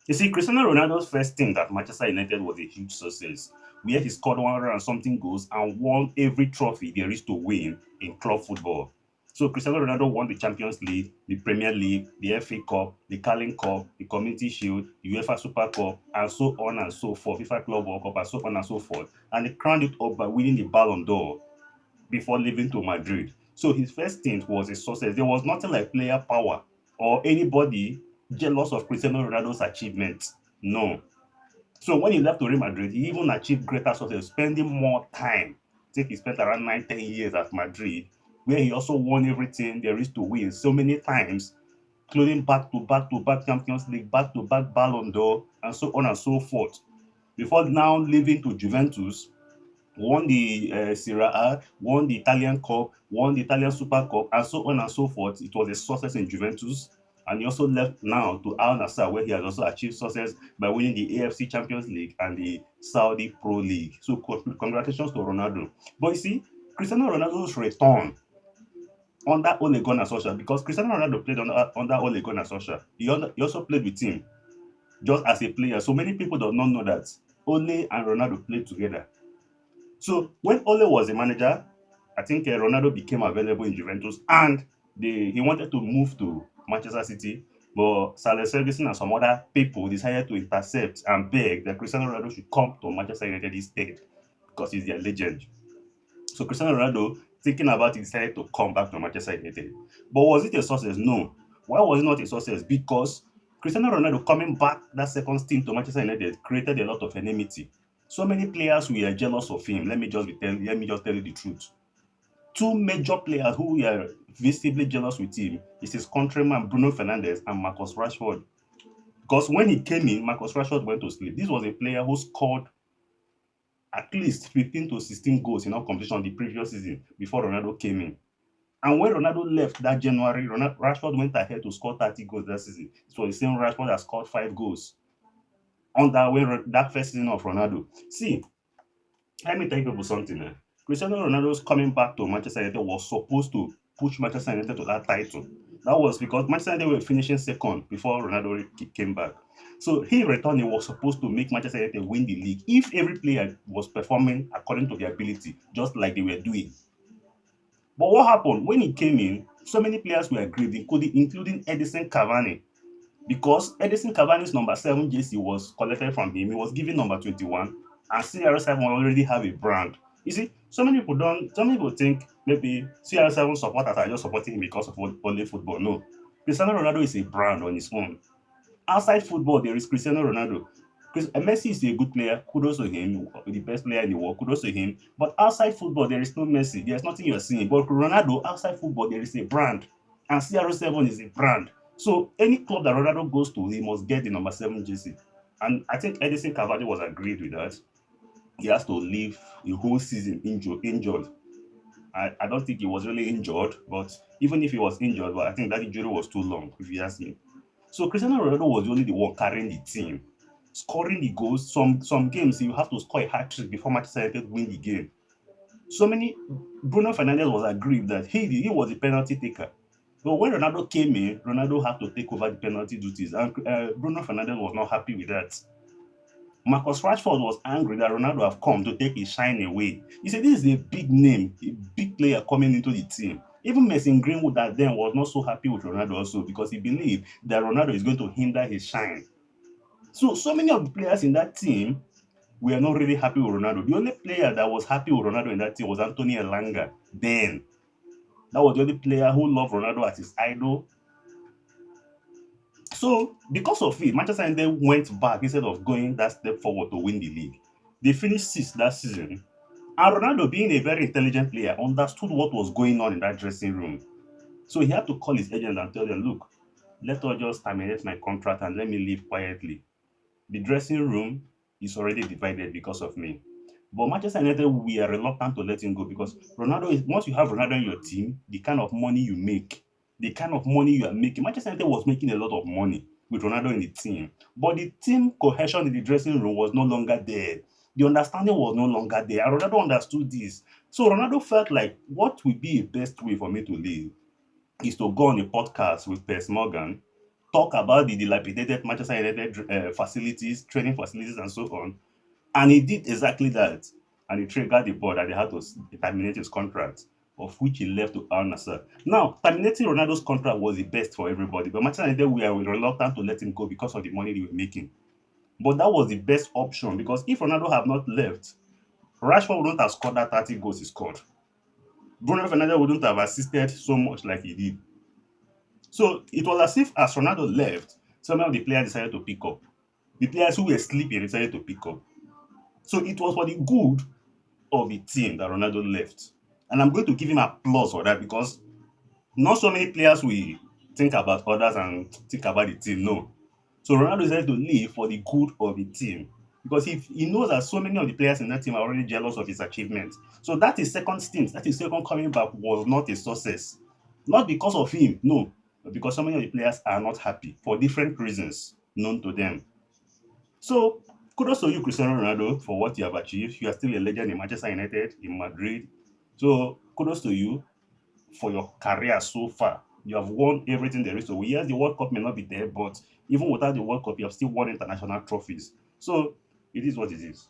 You see, Cristiano Ronaldo's first stint at Manchester United was a huge success, where he scored 100 and something goals and won every trophy there is to win in club football. So Cristiano Ronaldo won the Champions League, the Premier League, the FA Cup, the Carling Cup, the Community Shield, the UEFA Super Cup, and so on and so forth, FIFA Club World Cup, and so on and so forth. And he crowned it up by winning the Ballon d'Or before leaving to Madrid. So his first stint was a success. There was nothing like player power or anybody jealous of Cristiano Ronaldo's achievements. No. So when he left to Real Madrid, he even achieved greater success, spending more time. I think he spent around 9, 10 years at Madrid, where he also won everything there is to win so many times, including back to back to back Champions League, back to back Ballon d'Or, and so on and so forth. Before now leaving to Juventus, won the Serie A, won the Italian Cup, won the Italian Super Cup, and so on and so forth. It was a success in Juventus. And he also left now to Al Nassr, where he has also achieved success by winning the AFC Champions League and the Saudi Pro League. So, congratulations to Ronaldo. But you see, Cristiano Ronaldo's return under Ole Gunnar Solskjaer, because Cristiano Ronaldo played under Ole Gunnar Solskjaer, he also played with him just as a player. So many people do not know that Ole and Ronaldo played together. So when Ole was the manager, I think Ronaldo became available in Juventus, and he wanted to move to Manchester City, but Sir Alex Ferguson and some other people decided to intercept and beg that Cristiano Ronaldo should come to Manchester United instead because he's their legend. So Cristiano Ronaldo, thinking about it, decided to come back to Manchester United. But was it a success? No. Why was it not a success? Because Cristiano Ronaldo coming back that second stint to Manchester United created a lot of enmity. So many players were jealous of him. Let me just tell you the truth. Two major players who were visibly jealous with him is his countryman Bruno Fernandes and Marcus Rashford. Because when he came in, Marcus Rashford went to sleep. This was a player who scored at least 15 to 16 goals in all competition the previous season before Ronaldo came in. And when Ronaldo left that January, Rashford went ahead to score 30 goals that season. It was the same Rashford that scored 5 goals on that first season of Ronaldo. See, let me tell you people something. Cristiano Ronaldo's coming back to Manchester United was supposed to push Manchester United to that title. That was because Manchester United were finishing second before Ronaldo came back. So he returned, he was supposed to make Manchester United win the league if every player was performing according to their ability, just like they were doing. But what happened when he came in? So many players were aggrieved, including Edison Cavani, because Edison Cavani's number 7 jersey was collected from him. He was given number 21, and CR7 already have a brand. You see, some people think maybe CR7 supporters are just supporting him because of only football. No. Cristiano Ronaldo is a brand on his own. Outside football, there is Cristiano Ronaldo. Messi is a good player, kudos to him, the best player in the world, kudos to him. But outside football, there is no Messi. There's nothing you're seeing. But Ronaldo, outside football, there is a brand. And CR7 is a brand. So any club that Ronaldo goes to, he must get the number 7 jersey. And I think Edison Cavani was agreed with that. He has to leave the whole season injured. I don't think he was really injured, but even if he was injured, but I think that injury was too long, if you ask me. So Cristiano Ronaldo was only the one carrying the team, scoring the goals. Some games you have to score a hat trick before Manchester United win the game. So many Bruno Fernandes was aggrieved that he was the penalty taker. But when Ronaldo came in, Ronaldo had to take over the penalty duties, and Bruno Fernandes was not happy with that. Marcus Rashford was angry that Ronaldo have come to take his shine away. He said this is a big name, a big player coming into the team. Even Mason Greenwood that then was not so happy with Ronaldo also because he believed that Ronaldo is going to hinder his shine. So many of the players in that team were not really happy with Ronaldo. The only player that was happy with Ronaldo in that team was Anthony Elanga. Then that was the only player who loved Ronaldo as his idol. So because of it, Manchester United went back instead of going that step forward to win the league. They finished sixth that season. And Ronaldo, being a very intelligent player, understood what was going on in that dressing room. So he had to call his agent and tell them, look, let us just terminate my contract and let me leave quietly. The dressing room is already divided because of me. But Manchester United, we are reluctant to let him go because Ronaldo is once you have Ronaldo in your team, the kind of money you make, the kind of money you are making. Manchester United was making a lot of money with Ronaldo in the team, but the team cohesion in the dressing room was no longer there. The understanding was no longer there. And Ronaldo understood this. So Ronaldo felt like what would be a best way for me to leave is to go on a podcast with Piers Morgan talk about the dilapidated Manchester United facilities, training facilities, and so on. And he did exactly that. And he triggered the board that they had to terminate his contract, of which he left to Al Nassr. Now, terminating Ronaldo's contract was the best for everybody, but Manchester United were reluctant to let him go because of the money they were making. But that was the best option because if Ronaldo had not left, Rashford wouldn't have scored that 30 goals he scored. Bruno Fernandes wouldn't have assisted so much like he did. So it was as if as Ronaldo left, some of the players decided to pick up. The players who were sleeping decided to pick up. So it was for the good of the team that Ronaldo left. And I'm going to give him applause for that because not so many players will think about others and think about the team. No. So Ronaldo decided to leave for the good of the team because he knows that so many of the players in that team are already jealous of his achievements. So that his second stint, that his second coming back was not a success. Not because of him, no, but because so many of the players are not happy for different reasons known to them. So kudos to you, Cristiano Ronaldo, for what you have achieved. You are still a legend in Manchester United, in Madrid. So kudos to you for your career so far. You have won everything there is to win. Yes, the World Cup may not be there, but even without the World Cup, you have still won international trophies. So it is what it is.